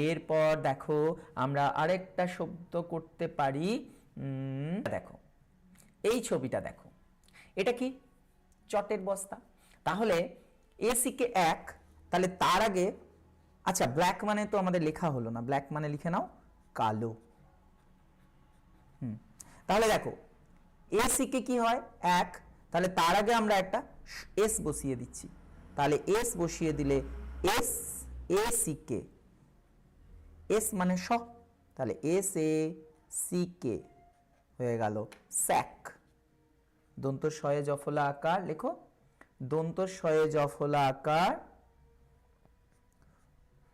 এরপর দেখো আমরা আরেকটা শব্দ করতে পারি। দেখো এই ছবিটা দেখো, এটা কি? চটের বস্তা। তাহলে এসিকে এক, তাহলে তার আগে, আচ্ছা ব্ল্যাক মানে তো আমাদের লেখা হলো না, ব্ল্যাক মানে লিখে নাও কালো। তাহলে দেখো এসিকে কি হয়? এক, তাহলে তার আগে আমরা একটা এস বসিয়ে দিচ্ছি। তাহলে এস বসিয়ে দিলে এস এসিকে, এস মানে স, তাহলে এস এ সি কে হয়ে গেল স্যাক। দন্ত শয়ে জফলা আকার লেখো, দন্ত শয়ে জফলা আকার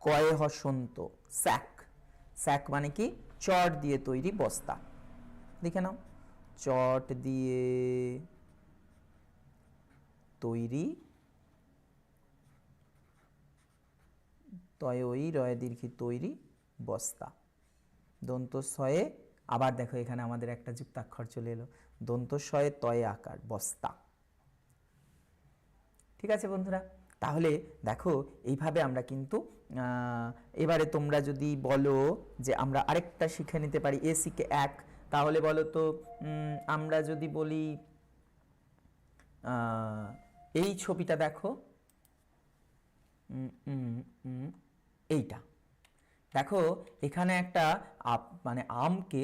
কয়ে হসন্ত স্যাক। স্যাক মানে কি? চট দিয়ে তৈরি বস্তা। দেখে নাও, চট দিয়ে তৈরি, তয় ওই রয়ে দীর্ঘি তৈরি বস্তা। দন্ত শয়ে, আবার দেখো এখানে আমাদের একটা যুক্তাক্ষর চলে এলো, দন্ত শয়ে তয়ে আকার বস্তা। ঠিক আছে বন্ধুরা, তাহলে দেখো এইভাবে আমরা কিন্তু এবারে তোমরা যদি বলো যে আমরা আরেকটা শিখে নিতে পারি এসিকে এক, তাহলে বলো তো আমরা যদি বলি এই ছবিটা দেখো, এইটা দেখো, এখানে একটা মানে আমকে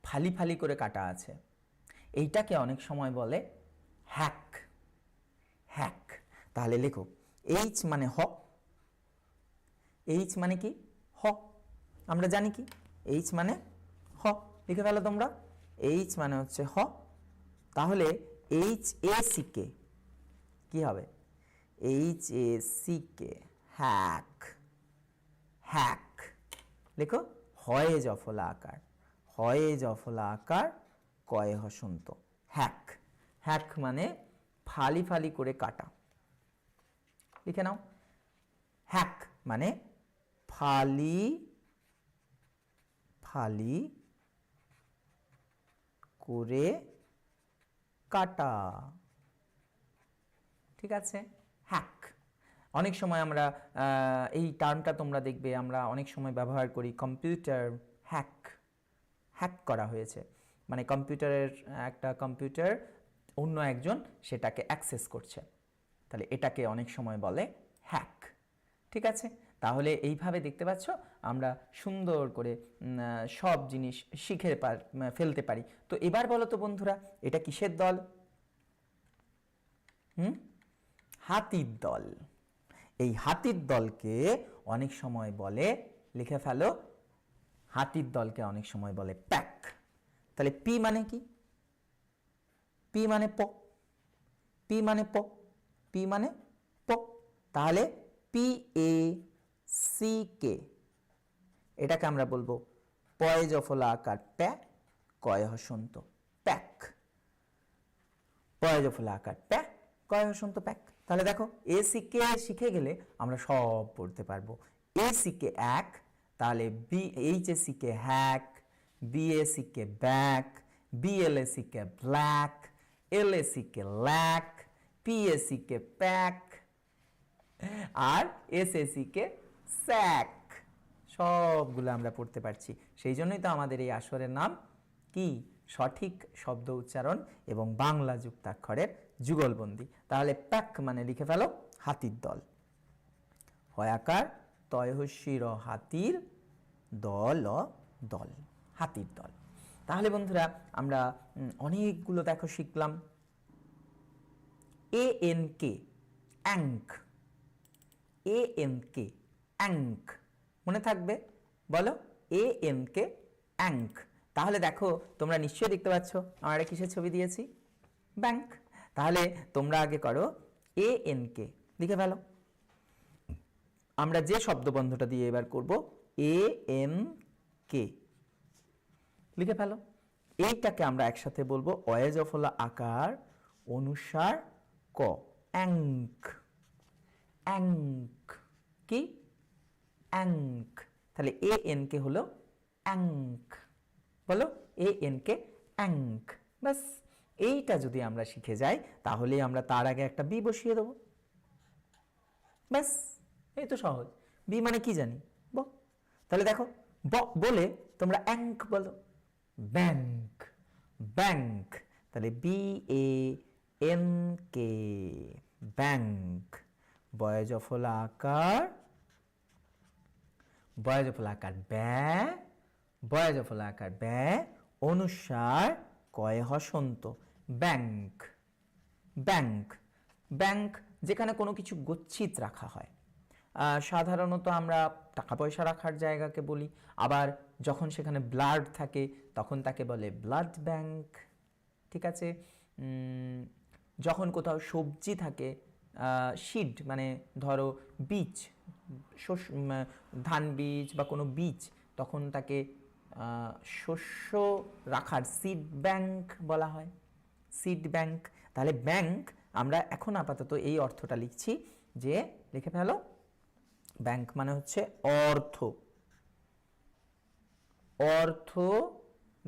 ফালি ফালি করে কাটা আছে, এইটাকে অনেক সময় বলে হ্যাক। হ্যাক। তাহলে লেখো এইচ মানে হ, এইচ মানে কি? হ। আমরা জানি কি এইচ মানে হ, লিখে ফেলো তোমরা, এইচ মানে হচ্ছে হ। তাহলে এইচ এ সি কে কি হবে? H A C K hack. Hack লেখো, হয়ে জফলা আকার, হয়ে জফলা আকার কয়ে হসন্ত হ্যাক। হ্যাক মানে ফালি ফালি করে কাটা, লিখে নাও। হ্যাক মানে ফালি ফালি করে কাটা। ঠিক আছে, হ্যাক। অনেক সময় আমরা এই টার্মটা তোমরা দেখবে আমরা অনেক সময় ব্যবহার করি, কম্পিউটার হ্যাক, হ্যাক করা হয়েছে, মানে কম্পিউটারের একটা কম্পিউটার অন্য একজন সেটাকে অ্যাক্সেস করছে, তাহলে এটাকে অনেক সময় বলে হ্যাক। ঠিক আছে, তাহলে এইভাবে দেখতে পাচ্ছ আমরা সুন্দর করে সব জিনিস শিখে ফেলতে পারি। তো এবার বলো তো বন্ধুরা, এটা কিসের দল? হাতির দল। এই হাতির দলকে অনেক সময় বলে, লিখে ফেলো, হাতির দলকে অনেক সময় বলে প্যাক। তাহলে পি মানে কি? পি মানে প, পি মানে প, পি মানে প। তাহলে পি এ সি কে, এটাকে আমরা বলবো পয় জফলা আকার প্যা, কয় হসন্ত প্যাক। পয় জফলা আকার প্যা, কয় হসন্ত প্যাক। তাহলে দেখো এ সি কে শিখে গেলে আমরা সব পড়তে পারবো। এ সি কে এক, তাহলে B H A C K hack, B A C K back, B L A C K black, L A C K lack, P A C K pack, আর S A C K sack. সবগুলো আমরা পড়তে পারছি, সেই জন্যই তো আমাদের এই আসরের নাম কি? সঠিক শব্দ উচ্চারণ এবং বাংলা যুক্তাক্ষরের যুগলবন্দি। তাহলে প্যাক মানে লিখে ফেলো হাতির দল, হয়াকার তয়হস্যির হাতির দল, দল, হাতির দল। তাহলে বন্ধুরা আমরা অনেকগুলো দেখো শিখলাম। এ এন কে অ্যাঙ্ক, এ এন কে অ্যাঙ্ক, মনে থাকবে? বলো এ এন কে অ্যাঙ্ক। তাহলে দেখো তোমরা নিশ্চয়ই দেখতে পাচ্ছ আমরা কিসের ছবি দিয়েছি? ব্যাংক। তাহলে তোমরা আগে করো এ এন কে, লিখে ফেলো। আমরা যে শব্দবন্ধটা দিয়ে এবার করব এ এন কে, লিখে ফেলো। এইটাকে আমরা একসাথে বলবো অয়েজফলা আকার অনুসার ক, অ্যাঙ্ক। অ্যাঙ্ক কি? অ্যাঙ্ক। তাহলে এ এন কে হলো অ্যাঙ্ক, বলো এ এন কে অ্যাঙ্ক। বাস এইটা যদি আমরা শিখে যাই তাহলে আমরা তার আগে একটা বি বসিয়ে দেবো, ব্যাস এই তো সহজ। বি মানে কি জানি? তাহলে দেখো বলে তোমরা অ্যাঙ্ক বলো, ব্যাংক, ব্যাংক। তাহলে BANK, ব্যাংক। বয়জফলা আকার, বয়জফলা আকার ব্যা, বয়জফলা আকার ব্যা, অনুসার কয় হসন্ত, ব্যাংক, ব্যাংক। ব্যাংক যেখানে কোনো কিছু গচ্ছিত রাখা হয়, সাধারণত আমরা টাকা পয়সা রাখার জায়গাকে বলি, আবার যখন সেখানে ব্লাড থাকে তখন তাকে বলে ব্লাড ব্যাংক। ঠিক আছে, যখন কোথাও সবজি থাকে, সিড মানে ধরো বীজ, ধান বীজ বা কোনো বীজ, তখন তাকে শস্য রাখার সিড ব্যাংক বলা হয়, সিড ব্যাংক। তাহলে ব্যাংক আমরা এখন আপাতত এই অর্থটা লিখছি, যে লিখে ফেলো, ব্যাংক মানে হচ্ছে অর্থ, অর্থ।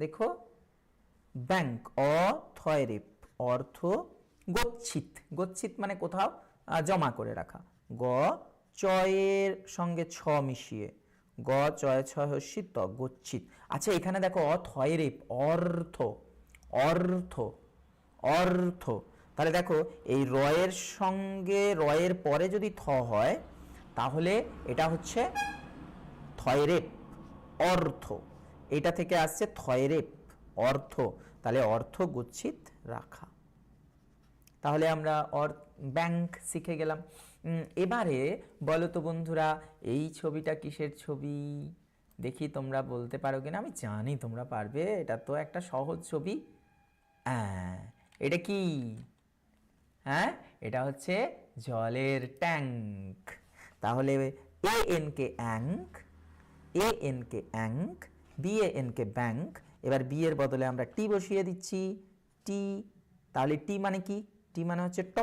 দেখো ব্যাংক অথয়রেপ, অর্থ গচ্ছিত, গচ্ছিত মানে কোথাও জমা করে রাখা, গ চয়ের সঙ্গে ছ মিশিয়ে, গ চয় ছয় হস্যি ত, গচ্ছিত। আচ্ছা এখানে দেখো অথয়রেপ, অর্থ, অর্থ, অর্থ। তাহলে দেখো এই রয়ের সঙ্গে রয়ের পরে যদি থ হয় তাহলে এটা হচ্ছে থয়রেপ, অর্থ। এটা থেকে আসছে থয়রেপ, অর্থ। তাহলে অর্থ গচ্ছিত রাখা। তাহলে আমরা ব্যাংক শিখে গেলাম। এবারে বলো তো বন্ধুরা, এই ছবিটা কিসের ছবি? দেখি তোমরা বলতে পারো কিনা, আমি জানি তোমরা পারবে, এটা তো একটা সহজ ছবি। হ্যাঁ, এটা কি? হ্যাঁ, এটা হচ্ছে জলের ট্যাঙ্ক। তাহলে ANK অ্যাঙ্ক, ANK অ্যাঙ্ক, BANK ব্যাংক। এবার বি এর বদলে আমরা টি বসিয়ে দিচ্ছি, টি। তাহলে টি মানে কি? টি মানে হচ্ছে ট,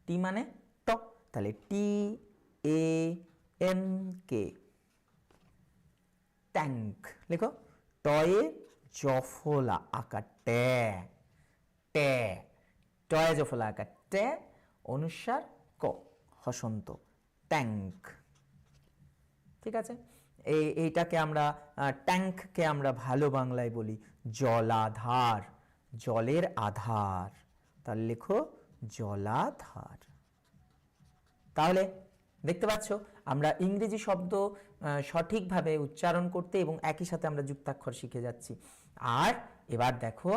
টি মানে ট। তাহলে TANK, ট্যাঙ্ক। লেখো টয়ে জফলা আকার ট্যা, ট্যা, টয়ে জফলা আকার ট্যা, অনুসার ক হসন্ত, ট্যাঙ্ক। ঠিক আছে, এইটাকে আমরা ট্যাঙ্ককে আমরা ভালো বাংলায় বলি জলাধার, জলের আধার। তাহলে লেখো জলাধার। তাহলে দেখতে পাচ্ছ আমরা ইংরেজি শব্দ সঠিকভাবে উচ্চারণ করতে এবং একই সাথে আমরা যুক্তাক্ষর শিখে যাচ্ছি। আর এবার দেখো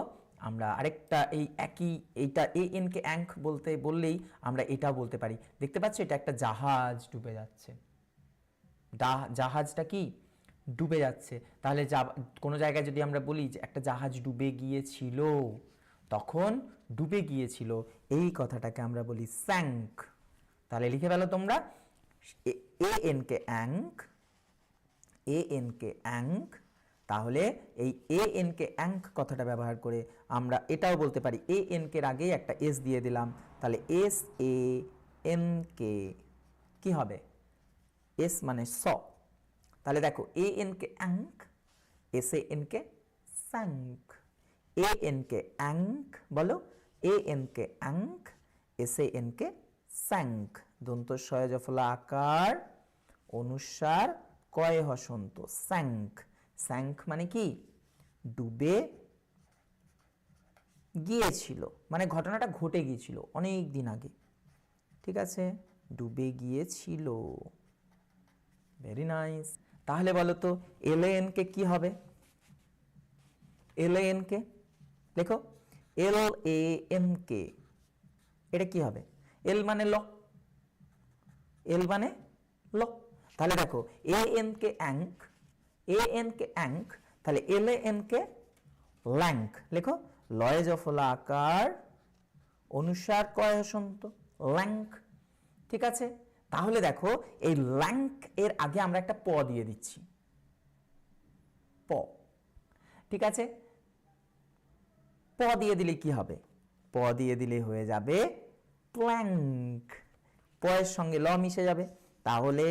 আমরা আরেকটা এই একই, এইটা ANK অ্যাঙ্ক বলতে বললেই আমরা এটাও বলতে পারি। দেখতে পাচ্ছ এটা একটা জাহাজ ডুবে যাচ্ছে, জাহাজটা কি ডুবে যাচ্ছে। তাহলে কোনো জায়গায় যদি আমরা বলি যে একটা জাহাজ ডুবে গিয়েছিল, তখন ডুবে গিয়েছিল এই কথাটাকে আমরা বলি স্যাঙ্ক। তাহলে লিখে ফেলো তোমরা ANK অ্যাঙ্ক, ANK অ্যাঙ্ক। তাহলে এই ANK অ্যাঙ্ক কথাটা ব্যবহার করে আমরা এটাও বলতে পারি, ANK এর আগে একটা এস দিয়ে দিলাম, তাহলে SANK কি হবে? এস মানে স। তাহলে দেখো ANK অ্যাঙ্ক, SANK স্যাঙ্ক, ANK অ্যাঙ্ক বলো, ANK অ্যাঙ্ক, SANK স্যাঙ্ক। দন্ত শয় জফলা আকার, অনুসার কয় হসন্ত, স্যাঙ্ক। স্যাঙ্ক মানে কি? ডুবে গিয়েছিল, মানে ঘটনাটা ঘটে গিয়েছিল অনেক দিন আগে। ঠিক আছে, ডুবে গিয়েছিল। Very nice. তাহলে বলো তো LANK কি হবে? LANK লেখো, LANK, এটা কি হবে? এল মানে ল, এল মানে ল। তাহলে দেখো ANK অ্যাঙ্ক, ANK অ্যাঙ্ক, তাহলে LANK ল্যাঙ্ক। লেখো লয়ে জফলা আকার, অনুসার কয় হসন্ত, ল্যাঙ্ক। ঠিক আছে, তাহলে দেখো এই ল্যাঙ্ক এর আগে আমরা একটা প দিয়ে দিচ্ছি, প। ঠিক আছে, প দিয়ে দিলে কি হবে? প দিয়ে দিলে হয়ে যাবে প্ল্যাঙ্ক, পয়ের সঙ্গে ল মিশে যাবে। তাহলে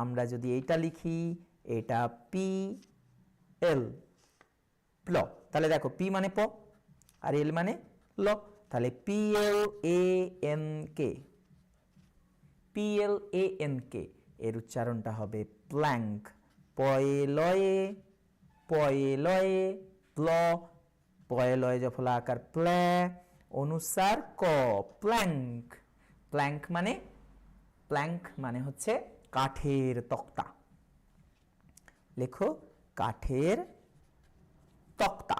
আমরা যদি এইটা লিখি, এটা PL, প্ল। তাহলে দেখো পি মানে প আর এল মানে ল, তাহলে PLANK, PLANK এর উচ্চারণটা হবে প্ল্যাঙ্ক। পয়ে লয়ে, পয়ে লয়ে প্ল, পয়ে লয়ে জফলা আকার প্লে, অনুসার ক, প্ল্যাঙ্ক। প্ল্যাঙ্ক মানে হচ্ছে কাঠের তক্তা। লেখো কাঠের তক্তা।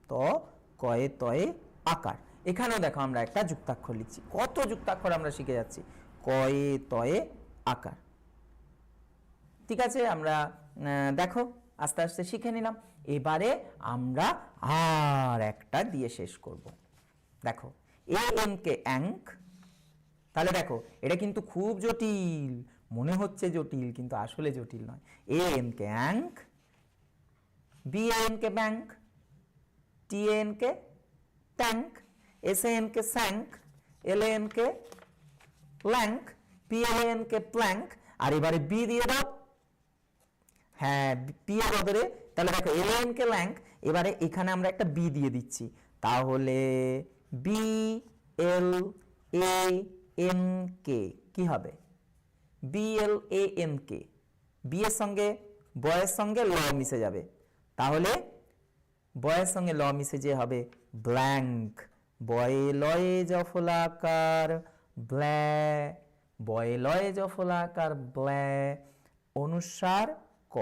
তো কয়ে তয়ে আকার। এখানেও দেখো আমরা একটা যুক্তাক্ষর লিখছি। কত যুক্তাক্ষর আমরা শিখে যাচ্ছি। কয়ে তয়ে আকার। ঠিক আছে, আমরা দেখো আস্তে আস্তে শিখে নিলাম। এবারে আমরা আর একটা দিয়ে শেষ করব। দেখো এ এন কে অ্যাঙ্ক। তাহলে দেখো এটা কিন্তু খুব জটিল, মনে হচ্ছে জটিল কিন্তু আসলে জটিল নয়। A N K ank, B N K bank, T N K tank, S N K sank, L N K plank, P L N K plank. আর এবারে বি দিয়ে দাও। হ্যাঁ, পি এর বদলে তাহলে দেখো এল এন কে ল্যাঙ্ক। এবারে এখানে আমরা একটা বি দিয়ে দিচ্ছি, তাহলে B L A N K কি হবে? B L A N K. B এর সঙ্গে বয়ের সঙ্গে ল মিশে যাবে, তাহলে বয়ের সঙ্গে ল মিশে যে হবে ব্ল্যাঙ্ক। বয়ে লয়ে জফলাকার ব্ল্যা, বয়ে লয়ে জফলাকার ব্ল্যা, অনুসার ক,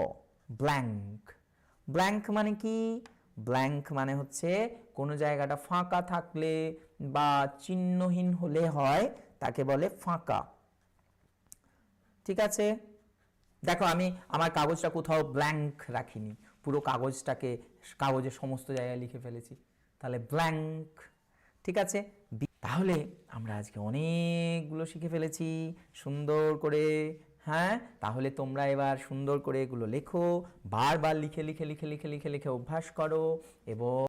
ব্ল্যাঙ্ক। ব্ল্যাঙ্ক মানে কি? ব্ল্যাঙ্ক মানে হচ্ছে কোনো জায়গাটা ফাঁকা থাকলে বা চিহ্নহীন হলে হয়, তাকে বলে ফাঁকা। ঠিক আছে, দেখো আমি আমার কাগজটা কোথাও ব্ল্যাঙ্ক রাখিনি, পুরো কাগজটাকে কাগজের সমস্ত জায়গায় লিখে ফেলেছি, তাহলে ব্ল্যাঙ্ক। ঠিক আছে, তাহলে আমরা আজকে অনেকগুলো শিখে ফেলেছি সুন্দর করে। হ্যাঁ, তাহলে তোমরা এবার সুন্দর করে এগুলো লেখো, বারবার লিখে লিখে লিখে লিখে লিখে লিখে অভ্যাস করো এবং